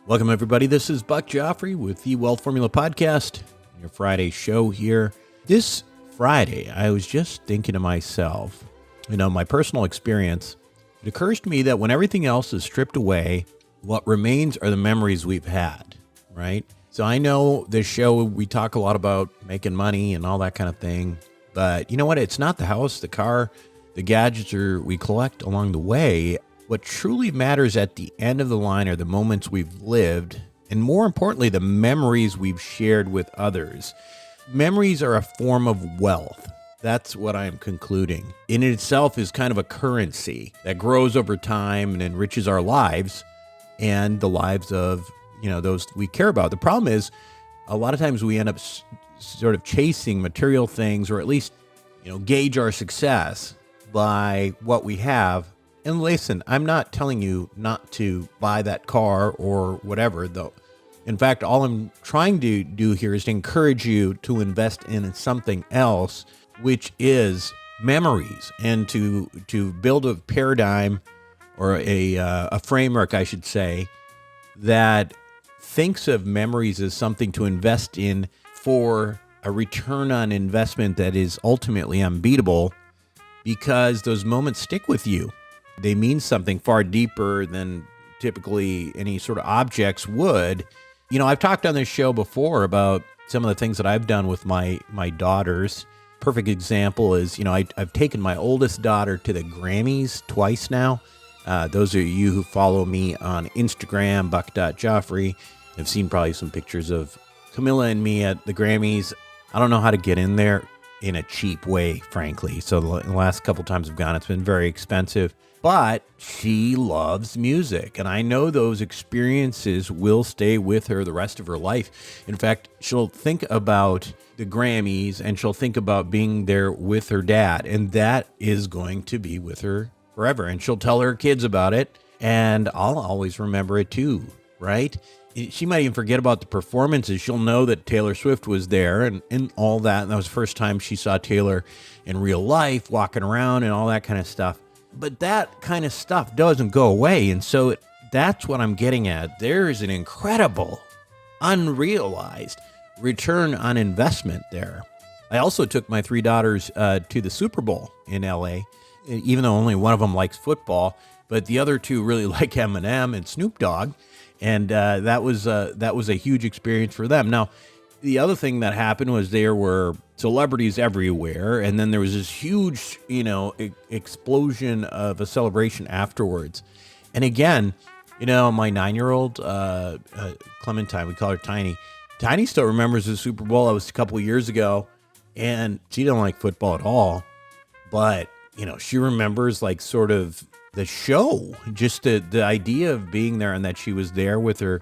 Welcome, everybody. This is Buck Joffrey with the Wealth Formula Podcast, your Friday show here. This Friday, I was just thinking to myself, my personal experience. It occurs to me that when everything else is stripped away, what remains are the memories we've had, right? So I know this show, we talk a lot about making money and all that kind of thing. But you know what? It's not the house, the car, the gadgets we collect along the way. What truly matters at the end of the line are the moments we've lived, and more importantly, the memories we've shared with others. Memories are a form of wealth. That's what I'm concluding. In itself is kind of a currency that grows over time and enriches our lives and the lives of, those we care about. The problem is a lot of times we end up sort of chasing material things, or at least, gauge our success by what we have. And listen, I'm not telling you not to buy that car or whatever, though. In fact, all I'm trying to do here is to encourage you to invest in something else, which is memories, and to build a paradigm or a framework, I should say, that thinks of memories as something to invest in for a return on investment that is ultimately unbeatable, because those moments stick with you. They mean something far deeper than typically any sort of objects would. I've talked on this show before about some of the things that I've done with my daughters. Perfect example is, I've taken my oldest daughter to the Grammys twice now. Those of you who follow me on Instagram, buck.joffrey, have seen probably some pictures of Camilla and me at the Grammys. I don't know how to get in there in a cheap way, frankly. So the last couple times I've gone, it's been very expensive. But she loves music, and I know those experiences will stay with her the rest of her life. In fact, she'll think about the Grammys, and she'll think about being there with her dad, and that is going to be with her forever. And she'll tell her kids about it, and I'll always remember it too, right? She might even forget about the performances. She'll know that Taylor Swift was there and all that. And that was the first time she saw Taylor in real life, walking around and all that kind of stuff. But that kind of stuff doesn't go away. And so that's what I'm getting at. There is an incredible, unrealized return on investment there. I also took my three daughters to the Super Bowl in LA, even though only one of them likes football, but the other two really like Eminem and Snoop Dogg. And that was a huge experience for them. Now, the other thing that happened was there were celebrities everywhere, and then there was this huge, explosion of a celebration afterwards. And again, my 9-year-old Clementine, we call her Tiny. Tiny still remembers the Super Bowl. That was a couple of years ago, and she don't like football at all. But she remembers like sort of the show, just the idea of being there, and that she was there with her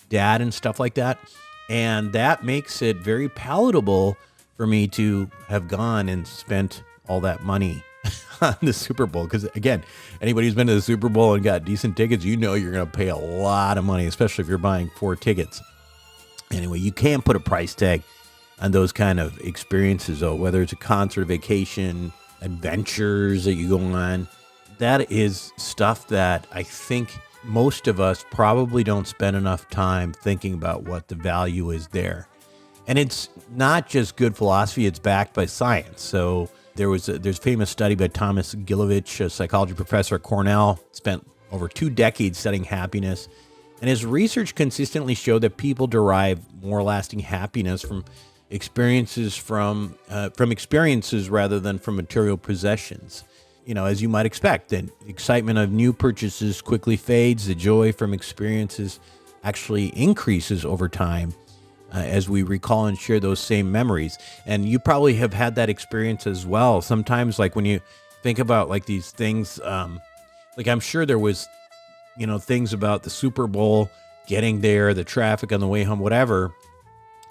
dad and stuff like that. And that makes it very palatable for me to have gone and spent all that money on the Super Bowl. Because again, anybody who's been to the Super Bowl and got decent tickets, you're going to pay a lot of money, especially if you're buying 4 tickets. Anyway, you can't put a price tag on those kind of experiences, though, whether it's a concert, vacation, adventures that you go on. That is stuff that I think most of us probably don't spend enough time thinking about what the value is there. And it's not just good philosophy, it's backed by science. So there's a famous study by Thomas Gilovich, a psychology professor at Cornell, spent over 2 decades studying happiness. And his research consistently showed that people derive more lasting happiness from experiences rather than from material possessions. As you might expect, the excitement of new purchases quickly fades. The joy from experiences actually increases over time as we recall and share those same memories. And you probably have had that experience as well. Sometimes, like when you think about like these things, like I'm sure there was, things about the Super Bowl, getting there, the traffic on the way home, whatever,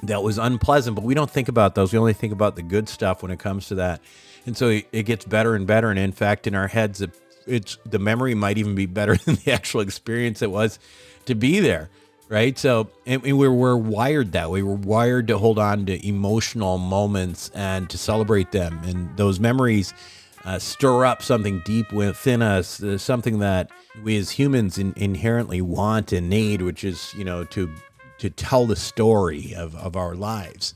that was unpleasant, but we don't think about those. We only think about the good stuff when it comes to that. And so it gets better and better. And in fact, in our heads, the memory might even be better than the actual experience it was to be there. Right. So and we're wired that way. We're wired to hold on to emotional moments and to celebrate them. And those memories stir up something deep within us, something that we as humans inherently want and need, which is, to tell the story of our lives.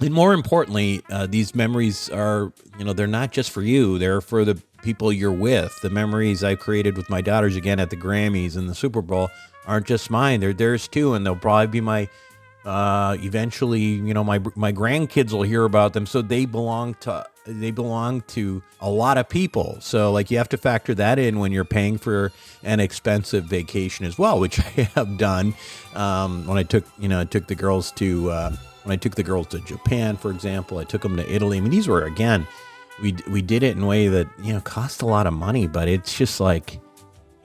And more importantly, these memories are, they're not just for you, they're for the people you're with. The memories I created with my daughters again at the Grammys and the Super Bowl aren't just mine, they're theirs too. And they'll probably be my, eventually, my grandkids will hear about them. So they belong to a lot of people. So like you have to factor that in when you're paying for an expensive vacation as well, which I have done. When I took the girls to Japan, for example, I took them to Italy. I mean, these were, again, we did it in a way that, cost a lot of money, but it's just like,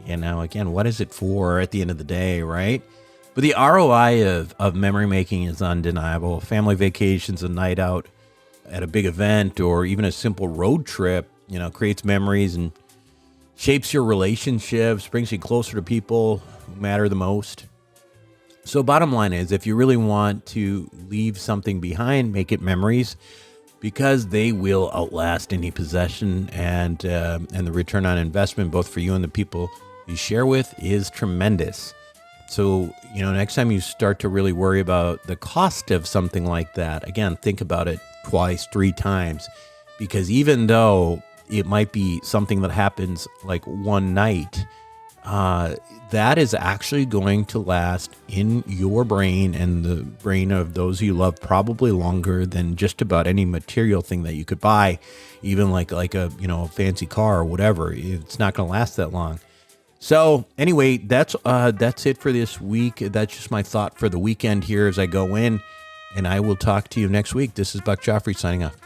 again, what is it for at the end of the day, right? But the ROI of memory making is undeniable. Family vacations, a night out at a big event, or even a simple road trip, creates memories and shapes your relationships, brings you closer to people who matter the most. So bottom line is, if you really want to leave something behind, make it memories, because they will outlast any possession, and the return on investment, both for you and the people you share with, is tremendous. So, next time you start to really worry about the cost of something like that, again, think about it twice, 3 times, because even though it might be something that happens like one night, that is actually going to last in your brain and the brain of those you love probably longer than just about any material thing that you could buy, even like a fancy car or whatever. It's not going to last that long. So anyway, that's it for this week. That's just my thought for the weekend here as I go in, and I will talk to you next week. This is Buck Joffrey signing off.